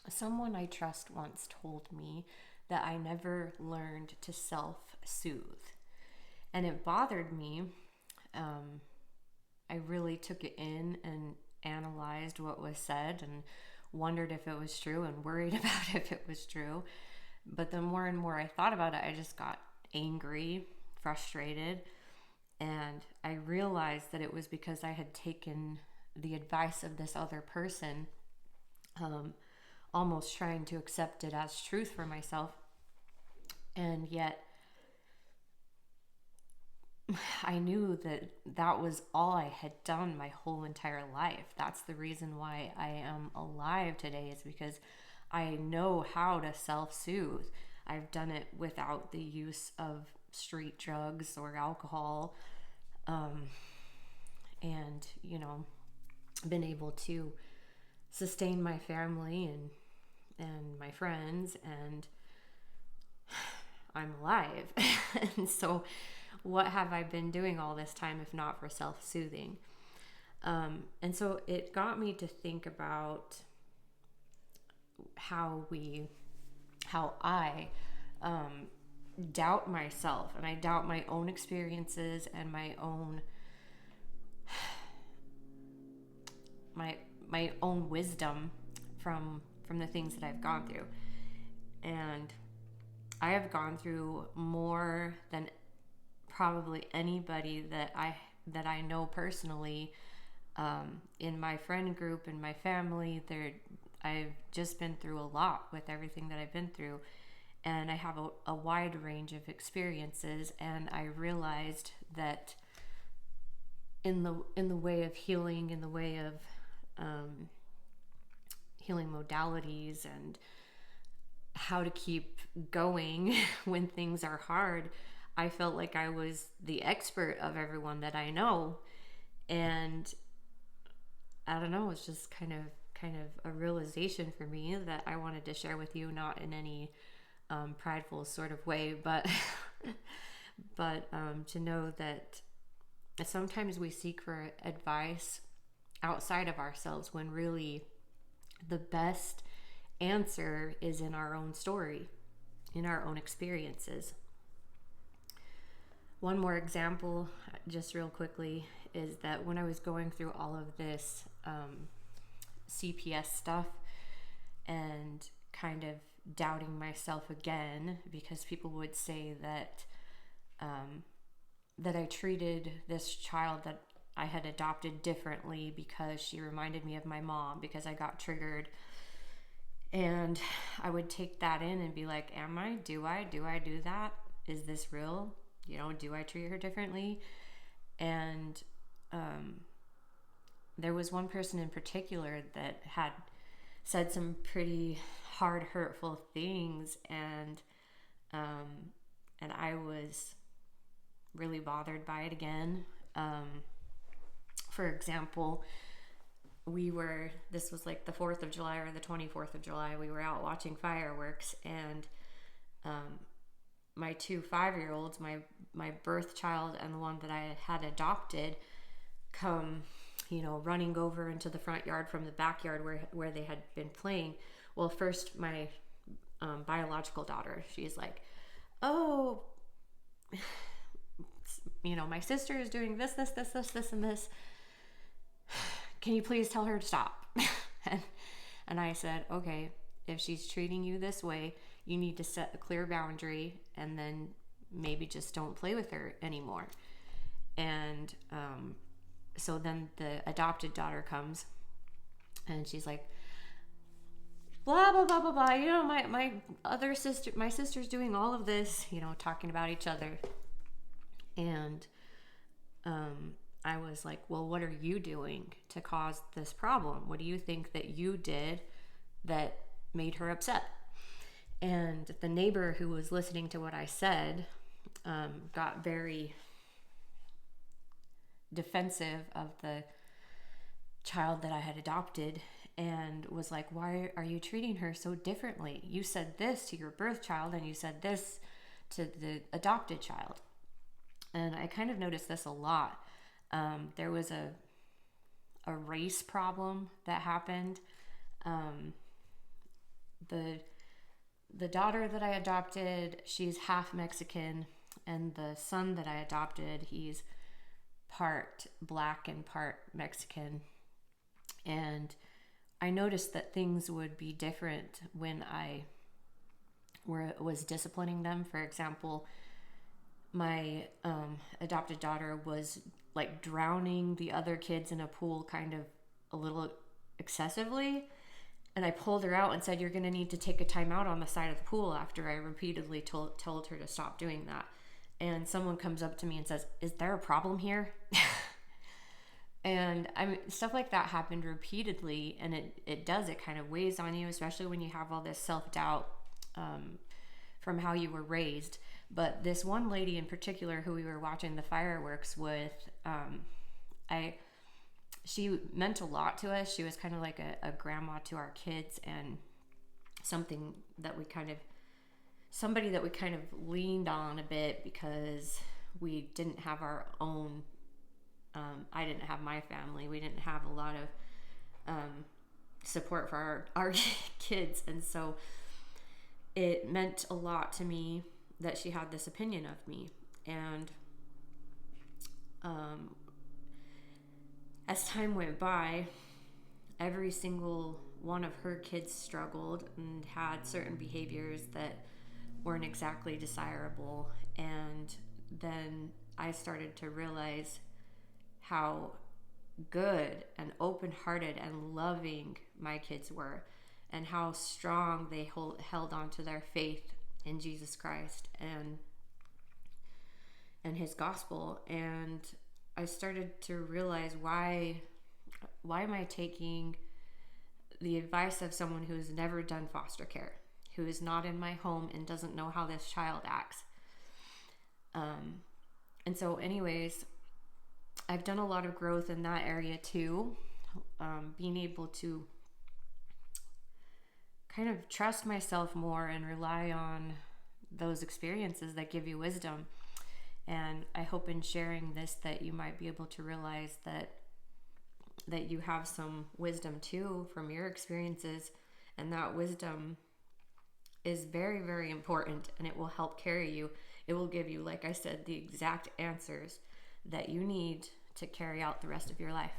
Someone I trust once told me that I never learned to self-soothe. And it bothered me. Um, I really took it in and analyzed what was said and wondered if it was true and worried about if it was true. But the more and more I thought about it, I just got angry, frustrated, and I realized that it was because I had taken the advice of this other person, um, almost trying to accept it as truth for myself. And yet, I knew that that was all I had done my whole entire life. That's the reason why I am alive today, is because I know how to self soothe. I've done it without the use of street drugs or alcohol, um, and, been able to sustain my family and my friends, and I'm alive. And so, what have I been doing all this time if not for self soothing? And so it got me to think about how I doubt myself, and I doubt my own experiences and my my own wisdom from the things that I've gone through. And I have gone through more than probably anybody that I know personally, in my friend group and my family. I've just been through a lot with everything that I've been through, and I have a wide range of experiences. And I realized that in the way of healing, in the way of healing modalities, and how to keep going when things are hard, I felt like I was the expert of everyone that I know. And I don't know, it's just kind of a realization for me that I wanted to share with you, not in any prideful sort of way, but to know that sometimes we seek for advice outside of ourselves, when really the best answer is in our own story, in our own experiences. One more example, just real quickly, is that when I was going through all of this CPS stuff and kind of doubting myself again, because people would say that I treated this child that I had adopted differently because she reminded me of my mom, because I got triggered. And I would take that in and be like, am I? Do I do that? Is this real? Do I treat her differently? And there was one person in particular that had said some pretty hard, hurtful things, and I was really bothered by it again. For example, this was like the 4th of July or the 24th of July. We were out watching fireworks, and my two 5-year-olds, my birth child and the one that I had adopted, come, running over into the front yard from the backyard where they had been playing. Well, first my biological daughter, she's like, oh, my sister is doing this, and this. Can you please tell her to stop? and I said, okay, if she's treating you this way, you need to set a clear boundary, and then maybe just don't play with her anymore. And so then the adopted daughter comes, and she's like, blah blah blah blah blah. My sister's doing all of this. Talking about each other. And I was like, well, what are you doing to cause this problem? What do you think that you did that made her upset? And the neighbor who was listening to what I said got very defensive of the child that I had adopted, and was like, why are you treating her so differently? You said this to your birth child, and you said this to the adopted child. And I kind of noticed this a lot. There was a race problem that happened the the daughter that I adopted, she's half Mexican, and the son that I adopted, he's part black and part Mexican. And I noticed that things would be different when I was disciplining them. For example, my adopted daughter was like drowning the other kids in a pool kind of a little excessively. And I pulled her out and said, "You're going to need to take a time out on the side of the pool," after I repeatedly told her to stop doing that. And someone comes up to me and says, "Is there a problem here?" And I mean, stuff like that happened repeatedly, and it kind of weighs on you, especially when you have all this self-doubt from how you were raised. But this one lady in particular who we were watching the fireworks with, she meant a lot to us. She was kind of like a grandma to our kids, and somebody that we kind of leaned on a bit, because we didn't have our own, I didn't have my family. We didn't have a lot of support for our kids. And so it meant a lot to me that she had this opinion of me. And as time went by, every single one of her kids struggled and had certain behaviors that weren't exactly desirable. And then I started to realize how good and open-hearted and loving my kids were, and how strong they held on to their faith in Jesus Christ and his gospel. And I started to realize, why am I taking the advice of someone who's never done foster care, who is not in my home and doesn't know how this child acts. And so anyways, I've done a lot of growth in that area too, being able to kind of trust myself more and rely on those experiences that give you wisdom. And I hope in sharing this that you might be able to realize that you have some wisdom too from your experiences, and that wisdom is very, very important, and it will help carry you. It will give you, like I said, the exact answers that you need to carry out the rest of your life.